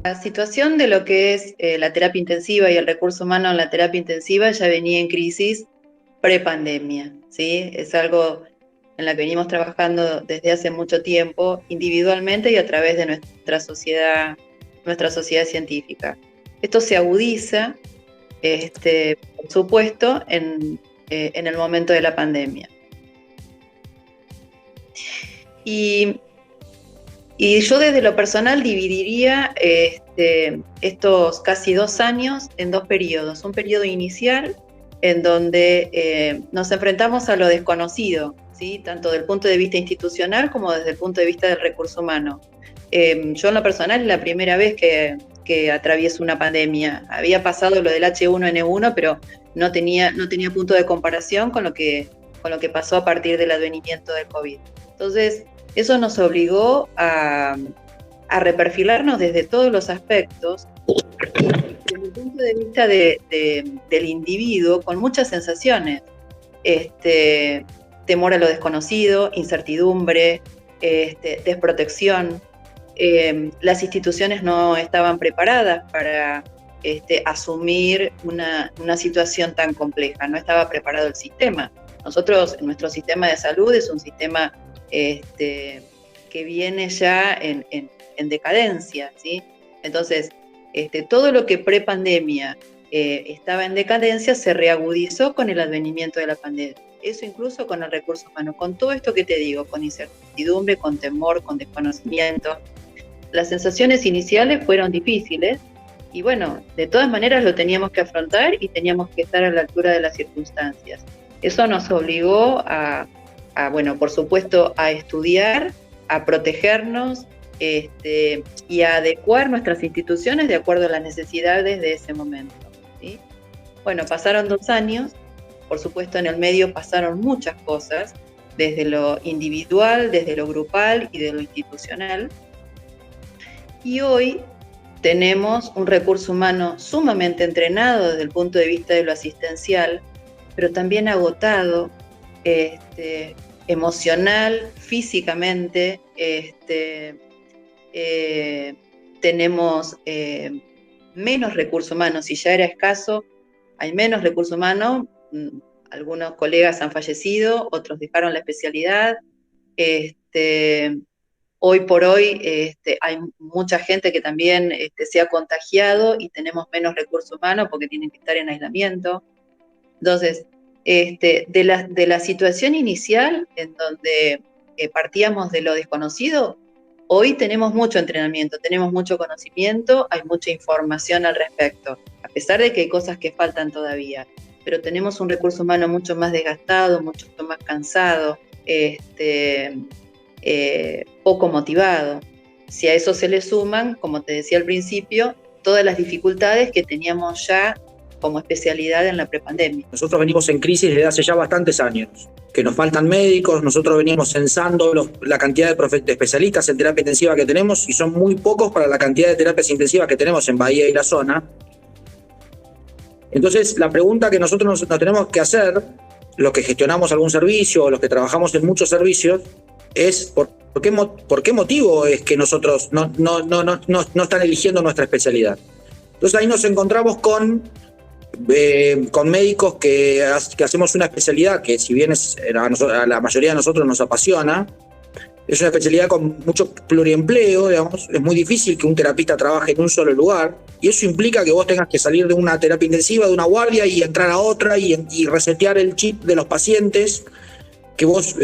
La situación de lo que es la terapia intensiva y el recurso humano en la terapia intensiva ya venía en crisis prepandemia, ¿sí? Es algo en la que venimos trabajando desde hace mucho tiempo, individualmente y a través de nuestra sociedad científica. Esto se agudiza, por supuesto, en el momento de la pandemia. Y yo desde lo personal dividiría estos casi 2 años en 2 periodos. Un periodo inicial en donde nos enfrentamos a lo desconocido, ¿sí? Tanto desde el punto de vista institucional como desde el punto de vista del recurso humano. Yo en lo personal es la primera vez que atravieso una pandemia. Había pasado lo del H1N1, pero no tenía punto de comparación con lo que pasó a partir del advenimiento del COVID. Entonces, eso nos obligó a reperfilarnos desde todos los aspectos, desde el punto de vista del individuo, con muchas sensaciones. Temor a lo desconocido, incertidumbre, desprotección. Las instituciones no estaban preparadas para asumir una situación tan compleja, no estaba preparado el sistema. Nuestro sistema de salud es un sistema que viene ya en decadencia, ¿sí? Entonces, todo lo que prepandemia estaba en decadencia se reagudizó con el advenimiento de la pandemia. Eso incluso con el recurso humano, con todo esto que te digo, con incertidumbre, con temor, con desconocimiento. Las sensaciones iniciales fueron difíciles y bueno, de todas maneras lo teníamos que afrontar y teníamos que estar a la altura de las circunstancias. Eso nos obligó bueno, por supuesto, a estudiar, a protegernos y a adecuar nuestras instituciones de acuerdo a las necesidades de ese momento, ¿sí? Bueno, pasaron 2 años, por supuesto en el medio pasaron muchas cosas, desde lo individual, desde lo grupal y de lo institucional. Y hoy tenemos un recurso humano sumamente entrenado desde el punto de vista de lo asistencial, pero también agotado, emocional, físicamente. Tenemos menos recursos humanos. Si ya era escaso, hay menos recursos humanos. Algunos colegas han fallecido, otros dejaron la especialidad. Hoy por hoy hay mucha gente que también se ha contagiado y tenemos menos recursos humanos porque tienen que estar en aislamiento. Entonces, de la situación inicial, en donde partíamos de lo desconocido, hoy tenemos mucho entrenamiento, tenemos mucho conocimiento, hay mucha información al respecto, a pesar de que hay cosas que faltan todavía, pero tenemos un recurso humano mucho más desgastado, mucho más cansado, poco motivado. Si a eso se le suman, como te decía al principio, todas las dificultades que teníamos ya como especialidad en la prepandemia. Nosotros venimos en crisis desde hace ya bastantes años, que nos faltan médicos, nosotros venimos censando la cantidad de especialistas en terapia intensiva que tenemos y son muy pocos para la cantidad de terapias intensivas que tenemos en Bahía y la zona. Entonces, la pregunta que nosotros nos tenemos que hacer, los que gestionamos algún servicio o los que trabajamos en muchos servicios, es ¿por qué motivo es que nosotros no están eligiendo nuestra especialidad? Entonces ahí nos encontramos con médicos que hacemos una especialidad que, si bien a la mayoría de nosotros nos apasiona, es una especialidad con mucho pluriempleo, digamos. Es muy difícil que un terapista trabaje en un solo lugar y eso implica que vos tengas que salir de una terapia intensiva, de una guardia y entrar a otra y resetear el chip de los pacientes, que vos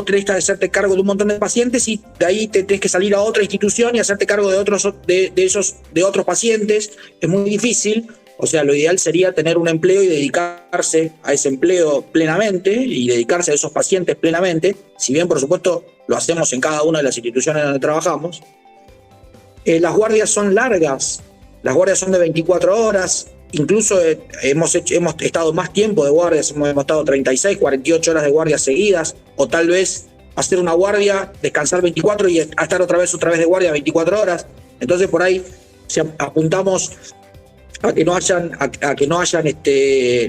tenés que hacerte cargo de un montón de pacientes y de ahí te tenés que salir a otra institución y hacerte cargo de otros pacientes. Es muy difícil. O sea, lo ideal sería tener un empleo y dedicarse a ese empleo plenamente y dedicarse a esos pacientes plenamente, si bien, por supuesto, lo hacemos en cada una de las instituciones donde trabajamos. Las guardias son largas, las guardias son de 24 horas, incluso hemos estado más tiempo de guardias, hemos estado 36, 48 horas de guardias seguidas, o tal vez hacer una guardia, descansar 24 y estar otra vez de guardia 24 horas. Entonces, por ahí, si apuntamos a que no hayan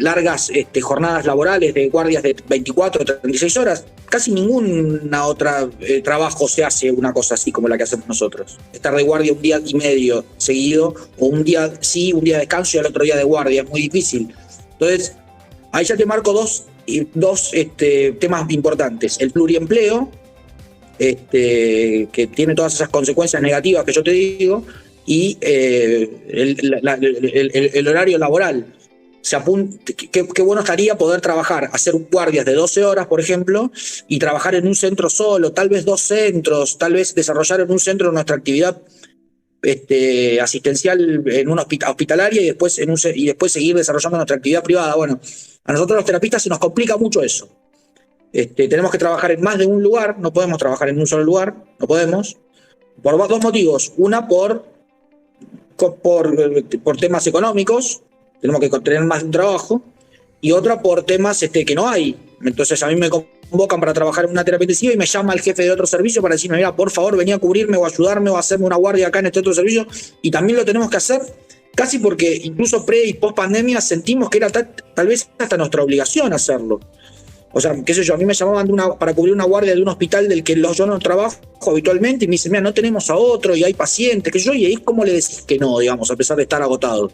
largas jornadas laborales de guardias de 24 o 36 horas. Casi ningún otra trabajo se hace una cosa así como la que hacemos nosotros. Estar de guardia un día y medio seguido, o un día sí, un día de descanso y al otro día de guardia, es muy difícil. Entonces, ahí ya te marco dos temas importantes. El pluriempleo, que tiene todas esas consecuencias negativas que yo te digo, y el horario laboral. Qué bueno estaría poder trabajar, hacer guardias de 12 horas, por ejemplo, y trabajar en un centro solo, tal vez 2 centros, tal vez desarrollar en un centro nuestra actividad asistencial en una hospitalaria y después seguir desarrollando nuestra actividad privada. Bueno, a nosotros los terapistas se nos complica mucho eso. Tenemos que trabajar en más de un lugar, no podemos trabajar en un solo lugar, no podemos, por dos motivos. Una, por temas económicos, tenemos que tener más de un trabajo, y otra por temas que no hay. Entonces a mí me convocan para trabajar en una terapia intensiva y me llama el jefe de otro servicio para decirme, mira, por favor, venía a cubrirme o ayudarme o hacerme una guardia acá en este otro servicio, y también lo tenemos que hacer casi porque incluso pre y post pandemia sentimos que era tal vez hasta nuestra obligación hacerlo. O sea, qué sé yo, a mí me llamaban para cubrir una guardia de un hospital del que yo no trabajo habitualmente y me dicen, mira, no tenemos a otro y hay pacientes, que yo, y ahí cómo le decís que no, digamos, a pesar de estar agotado.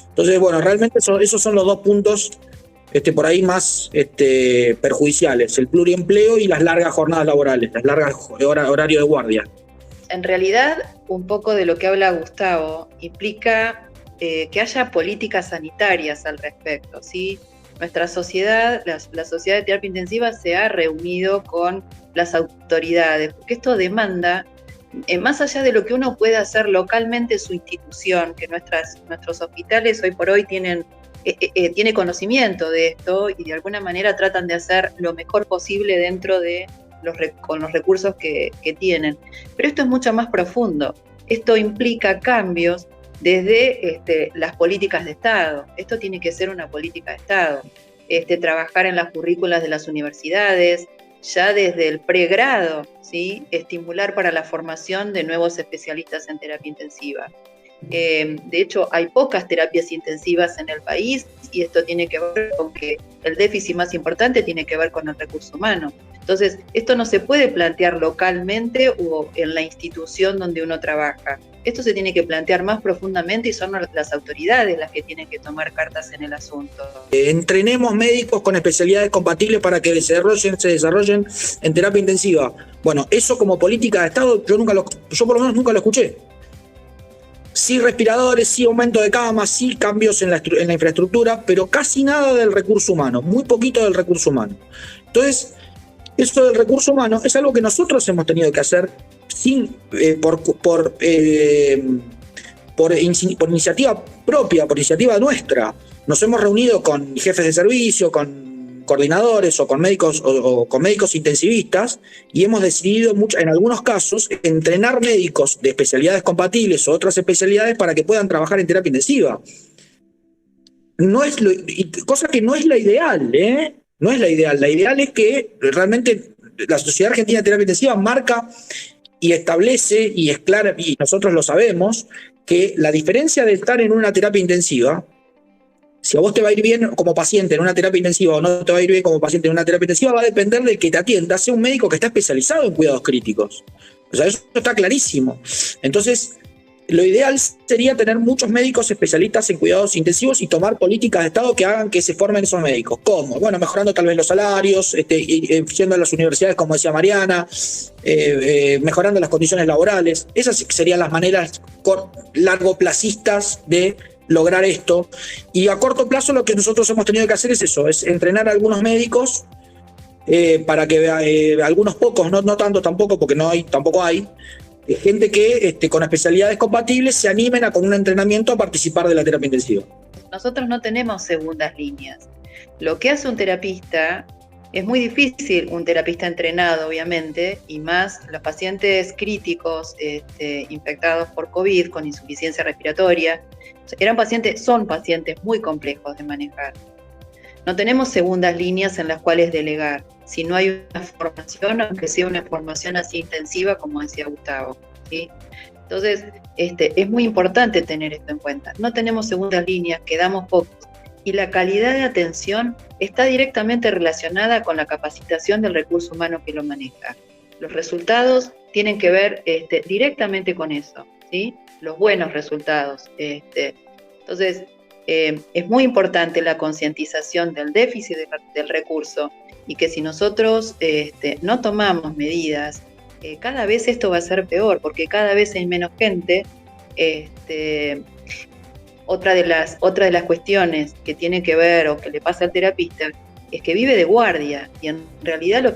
Entonces, bueno, realmente esos son los dos puntos por ahí más perjudiciales, el pluriempleo y las largas jornadas laborales, las largas horario de guardia. En realidad, un poco de lo que habla Gustavo implica que haya políticas sanitarias al respecto, ¿sí? Nuestra sociedad, la sociedad de terapia intensiva se ha reunido con las autoridades, porque esto demanda, más allá de lo que uno puede hacer localmente su institución, que nuestros hospitales hoy por hoy tiene conocimiento de esto y de alguna manera tratan de hacer lo mejor posible dentro de con los recursos que tienen. Pero esto es mucho más profundo. Esto implica cambios desde las políticas de Estado. Esto tiene que ser una política de Estado. Trabajar en las currículas de las universidades, ya desde el pregrado, ¿sí? Estimular para la formación de nuevos especialistas en terapia intensiva. De hecho, hay pocas terapias intensivas en el país y esto tiene que ver con que el déficit más importante tiene que ver con el recurso humano. Entonces, esto no se puede plantear localmente o en la institución donde uno trabaja. Esto se tiene que plantear más profundamente y son las autoridades las que tienen que tomar cartas en el asunto. Entrenemos médicos con especialidades compatibles para que se desarrollen en terapia intensiva. Bueno, eso como política de Estado yo por lo menos nunca lo escuché. Sí respiradores, sí aumento de camas, sí cambios en la infraestructura, pero casi nada del recurso humano, muy poquito del recurso humano. Entonces, eso del recurso humano es algo que nosotros hemos tenido que hacer por iniciativa propia, por iniciativa nuestra. Nos hemos reunido con jefes de servicio, con coordinadores o con médicos intensivistas y hemos decidido en algunos casos entrenar médicos de especialidades compatibles o otras especialidades para que puedan trabajar en terapia intensiva. Cosa que no es la ideal, ¿eh? No es la ideal. La ideal es que realmente la Sociedad Argentina de Terapia Intensiva marca y establece, y es clara, y nosotros lo sabemos, que la diferencia de estar en una terapia intensiva, si a vos te va a ir bien como paciente en una terapia intensiva o no te va a ir bien como paciente en una terapia intensiva, va a depender de que te atienda, sea un médico que está especializado en cuidados críticos. O sea, eso está clarísimo. Entonces, lo ideal sería tener muchos médicos especialistas en cuidados intensivos y tomar políticas de Estado que hagan que se formen esos médicos. ¿Cómo? Bueno, mejorando tal vez los salarios, yendo a las universidades, como decía Mariana, mejorando las condiciones laborales. Esas serían las maneras largoplacistas de lograr esto. Y a corto plazo lo que nosotros hemos tenido que hacer es eso, es entrenar a algunos médicos para que algunos pocos, no tanto tampoco, porque tampoco hay, gente que con especialidades compatibles se animen con un entrenamiento a participar de la terapia intensiva. Nosotros no tenemos segundas líneas. Lo que hace un terapista es muy difícil, un terapista entrenado obviamente, y más los pacientes críticos infectados por COVID con insuficiencia respiratoria, son pacientes muy complejos de manejar. No tenemos segundas líneas en las cuales delegar, si no hay una formación, aunque sea una formación así intensiva como decía Gustavo. ¿sí? Entonces, es muy importante tener esto en cuenta. No tenemos segundas líneas, quedamos pocos. Y la calidad de atención está directamente relacionada con la capacitación del recurso humano que lo maneja. Los resultados tienen que ver directamente con eso, ¿sí? Los buenos resultados. Entonces, es muy importante la concientización del déficit del recurso y que si nosotros no tomamos medidas, cada vez esto va a ser peor, porque cada vez hay menos gente. Otra de las cuestiones que tiene que ver o que le pasa al terapista es que vive de guardia, y en realidad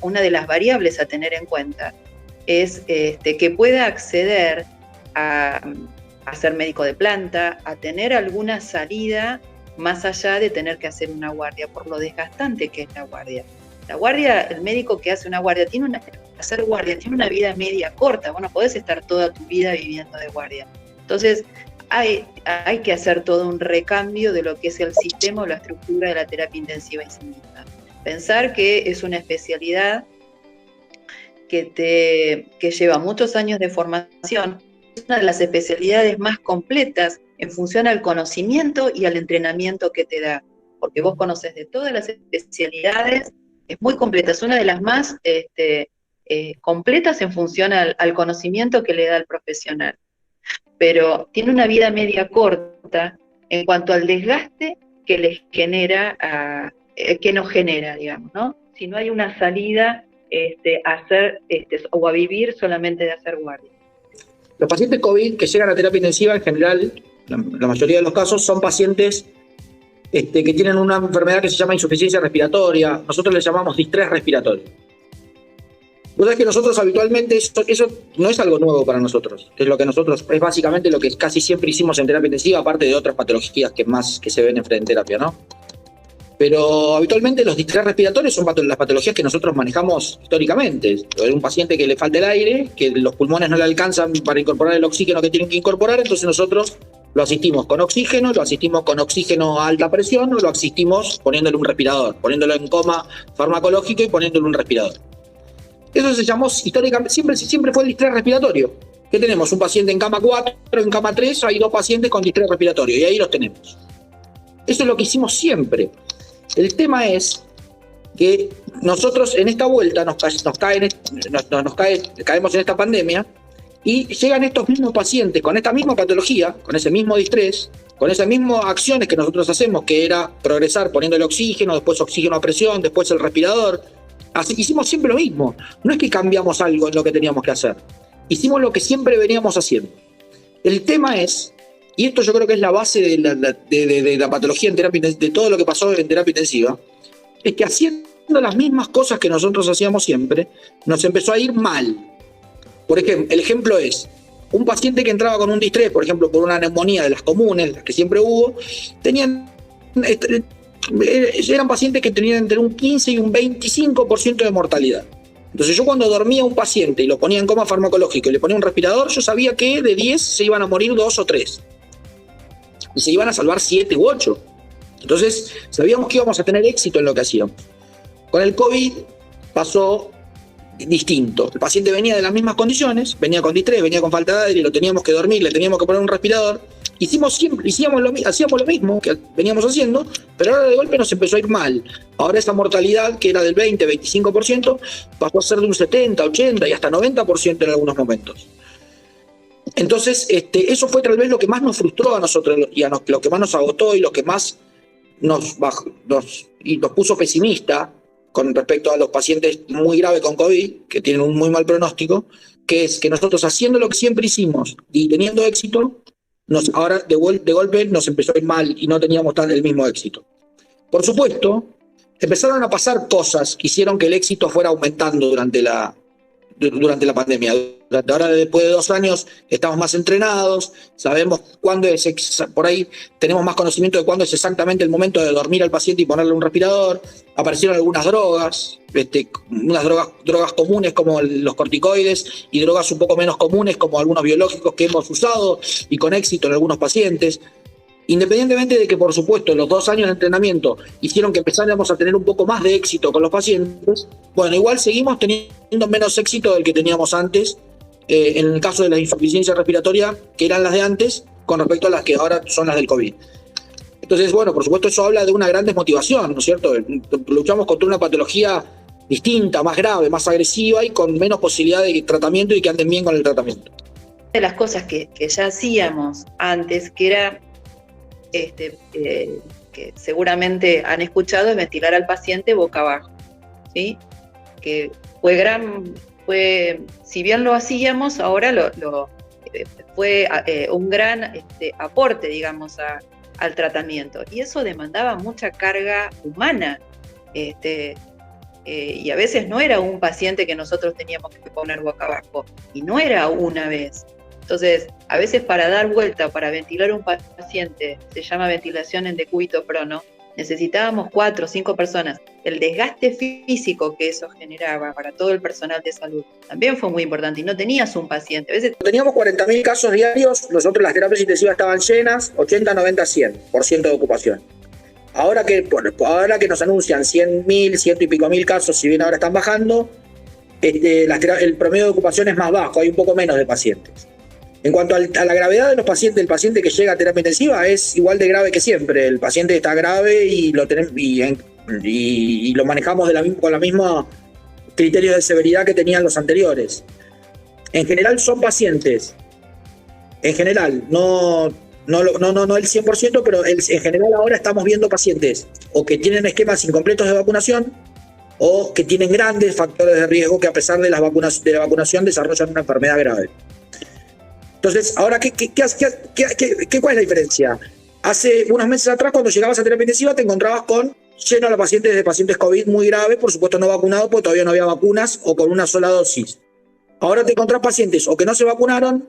una de las variables a tener en cuenta es que pueda acceder a ser médico de planta, a tener alguna salida más allá de tener que hacer una guardia, por lo desgastante que es la guardia. La guardia, el médico que hace una guardia, tiene una vida media corta. Vos no podés estar toda tu vida viviendo de guardia. Entonces, hay que hacer todo un recambio de lo que es el sistema o la estructura de la terapia intensiva en sí misma. Pensar que es una especialidad que lleva muchos años de formación, es una de las especialidades más completas en función al conocimiento y al entrenamiento que te da, porque vos conoces de todas las especialidades, es muy completa, es una de las más completas en función al conocimiento que le da el profesional. Pero tiene una vida media corta en cuanto al desgaste que les genera, que nos genera, digamos, ¿no? Si no hay una salida a hacer o a vivir solamente de hacer guardia. Los pacientes COVID que llegan a terapia intensiva, en general, la mayoría de los casos, son pacientes que tienen una enfermedad que se llama insuficiencia respiratoria. Nosotros le llamamos distrés respiratorio. Vos sabés que nosotros habitualmente, eso no es algo nuevo para nosotros. Es básicamente lo que casi siempre hicimos en terapia intensiva, aparte de otras patologías que se ven en terapia, ¿no? Pero habitualmente los distrés respiratorios son las patologías que nosotros manejamos históricamente. Un paciente que le falta el aire, que los pulmones no le alcanzan para incorporar el oxígeno que tienen que incorporar, entonces nosotros lo asistimos con oxígeno, lo asistimos con oxígeno a alta presión, o lo asistimos poniéndole un respirador, poniéndolo en coma farmacológico y poniéndole un respirador. Eso se llamó históricamente, siempre fue el distrés respiratorio. ¿Qué tenemos? Un paciente en cama 4, en cama 3, hay 2 pacientes con distrés respiratorio, y ahí los tenemos. Eso es lo que hicimos siempre. El tema es que nosotros en esta vuelta caemos en esta pandemia y llegan estos mismos pacientes con esta misma patología, con ese mismo distrés, con esas mismas acciones que nosotros hacemos, que era progresar poniendo el oxígeno, después oxígeno a presión, después el respirador. Así hicimos siempre lo mismo. No es que cambiamos algo en lo que teníamos que hacer. Hicimos lo que siempre veníamos haciendo. El tema es, y esto yo creo que es la base de la patología en terapia, de todo lo que pasó en terapia intensiva, es que haciendo las mismas cosas que nosotros hacíamos siempre, nos empezó a ir mal. Por ejemplo, el ejemplo es, un paciente que entraba con un distrés, por ejemplo, por una neumonía de las comunes, las que siempre hubo, eran pacientes que tenían entre un 15 y un 25% de mortalidad. Entonces yo cuando dormía un paciente y lo ponía en coma farmacológico y le ponía un respirador, yo sabía que de 10 se iban a morir 2 o 3. Y se iban a salvar 7 u 8. Entonces sabíamos que íbamos a tener éxito en lo que hacíamos. Con el COVID pasó distinto. El paciente venía de las mismas condiciones, venía con distrés, venía con falta de aire, lo teníamos que dormir, le teníamos que poner un respirador. Hacíamos lo mismo que veníamos haciendo, pero ahora de golpe nos empezó a ir mal. Ahora esa mortalidad, que era del 20-25%, pasó a ser de un 70, 80 y hasta 90% en algunos momentos. Entonces, eso fue tal vez lo que más nos frustró a nosotros y lo que más nos agotó y lo que más nos puso pesimista con respecto a los pacientes muy graves con COVID, que tienen un muy mal pronóstico, que es que nosotros haciendo lo que siempre hicimos y teniendo éxito, ahora de golpe nos empezó a ir mal y no teníamos el mismo éxito. Por supuesto, empezaron a pasar cosas que hicieron que el éxito fuera aumentando durante la pandemia. Ahora, después de 2 años, estamos más entrenados, sabemos cuándo por ahí tenemos más conocimiento de cuándo es exactamente el momento de dormir al paciente y ponerle un respirador. Aparecieron algunas drogas, unas drogas comunes como los corticoides y drogas un poco menos comunes como algunos biológicos que hemos usado y con éxito en algunos pacientes. Independientemente de que, por supuesto, los 2 años de entrenamiento hicieron que empezáramos a tener un poco más de éxito con los pacientes, bueno, igual seguimos teniendo menos éxito del que teníamos antes en el caso de la insuficiencia respiratoria, que eran las de antes, con respecto a las que ahora son las del COVID. Entonces, bueno, por supuesto eso habla de una gran desmotivación, ¿no es cierto? Luchamos contra una patología distinta, más grave, más agresiva y con menos posibilidad de tratamiento y que anden bien con el tratamiento. De las cosas que ya hacíamos antes, que era, que seguramente han escuchado, es ventilar al paciente boca abajo, ¿sí? Que si bien lo hacíamos, ahora fue un gran aporte, digamos, al tratamiento. Y eso demandaba mucha carga humana. Y a veces no era un paciente que nosotros teníamos que poner boca abajo, y no era una vez. Entonces, a veces para dar vuelta, para ventilar un paciente, se llama ventilación en decúbito prono, necesitábamos 4 o 5 personas. El desgaste físico que eso generaba para todo el personal de salud también fue muy importante, y no tenías un paciente. A veces teníamos 40.000 casos diarios, nosotros las terapias intensivas estaban llenas, 80, 90, 100% de ocupación. Ahora que nos anuncian 100.000, 100 y pico mil casos, si bien ahora están bajando, el promedio de ocupación es más bajo, hay un poco menos de pacientes. En cuanto a la gravedad de los pacientes, el paciente que llega a terapia intensiva es igual de grave que siempre. El paciente está grave y lo manejamos con la misma criterio de severidad que tenían los anteriores. En general son pacientes, en general, no el 100%, pero en general ahora estamos viendo pacientes o que tienen esquemas incompletos de vacunación o que tienen grandes factores de riesgo que a pesar de la vacunación desarrollan una enfermedad grave. Entonces, ahora, ¿cuál es la diferencia? Hace unos meses atrás, cuando llegabas a terapia intensiva, te encontrabas lleno de pacientes COVID muy graves, por supuesto no vacunados, porque todavía no había vacunas, o con una sola dosis. Ahora te encontrás pacientes o que no se vacunaron,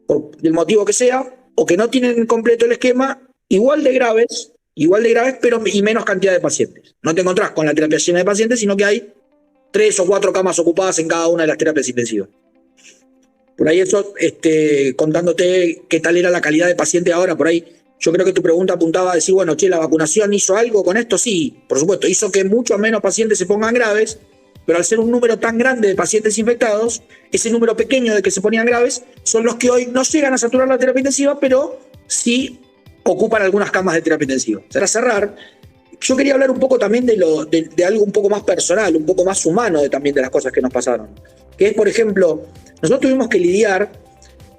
por el motivo que sea, o que no tienen completo el esquema, igual de graves, pero y menos cantidad de pacientes. No te encontrás con la terapia llena de pacientes, sino que hay 3 o 4 camas ocupadas en cada una de las terapias intensivas. Por ahí eso, contándote qué tal era la calidad de paciente ahora, por ahí yo creo que tu pregunta apuntaba a decir, bueno, ¿la vacunación hizo algo con esto? Sí, por supuesto, hizo que muchos menos pacientes se pongan graves, pero al ser un número tan grande de pacientes infectados, ese número pequeño de que se ponían graves son los que hoy no llegan a saturar la terapia intensiva, pero sí ocupan algunas camas de terapia intensiva. Para cerrar, yo quería hablar un poco también de algo un poco más personal, un poco más humano también de las cosas que nos pasaron. Que es, por ejemplo, nosotros tuvimos que lidiar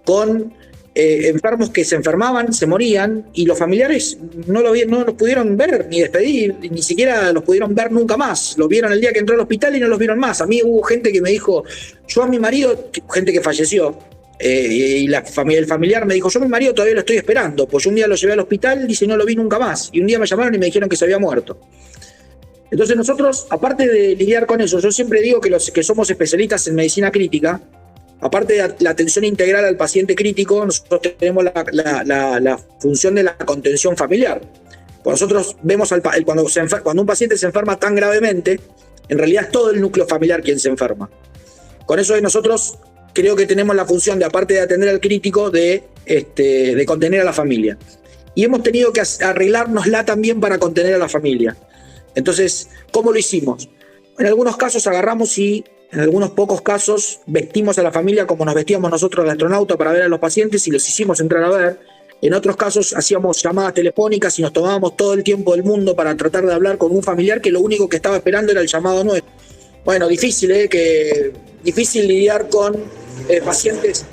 con enfermos que se enfermaban, se morían, y los familiares no los pudieron ver ni despedir, ni siquiera los pudieron ver nunca más. Los vieron el día que entró al hospital y no los vieron más. A mí hubo gente que me dijo, yo a mi marido, gente que falleció, y el familiar me dijo, yo a mi marido todavía lo estoy esperando, pues yo un día lo llevé al hospital, dice, no lo vi nunca más. Y un día me llamaron y me dijeron que se había muerto. Entonces nosotros, aparte de lidiar con eso, yo siempre digo que los que somos especialistas en medicina crítica, aparte de la atención integral al paciente crítico, nosotros tenemos la función de la contención familiar. Pues nosotros vemos cuando un paciente se enferma tan gravemente, en realidad es todo el núcleo familiar quien se enferma. Con eso nosotros creo que tenemos la función de, aparte de atender al crítico, de contener a la familia. Y hemos tenido que arreglárnosla también para contener a la familia. Entonces, ¿cómo lo hicimos? En algunos casos agarramos y en algunos pocos casos vestimos a la familia como nos vestíamos nosotros de astronauta para ver a los pacientes y los hicimos entrar a ver. En otros casos hacíamos llamadas telefónicas y nos tomábamos todo el tiempo del mundo para tratar de hablar con un familiar que lo único que estaba esperando era el llamado nuestro. Bueno, difícil lidiar con pacientes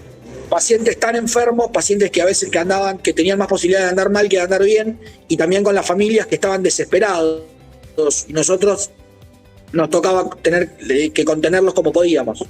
tan enfermos, pacientes que a veces que tenían más posibilidad de andar mal que de andar bien, y también con las familias que estaban desesperados. Y nosotros nos tocaba tener que contenerlos como podíamos.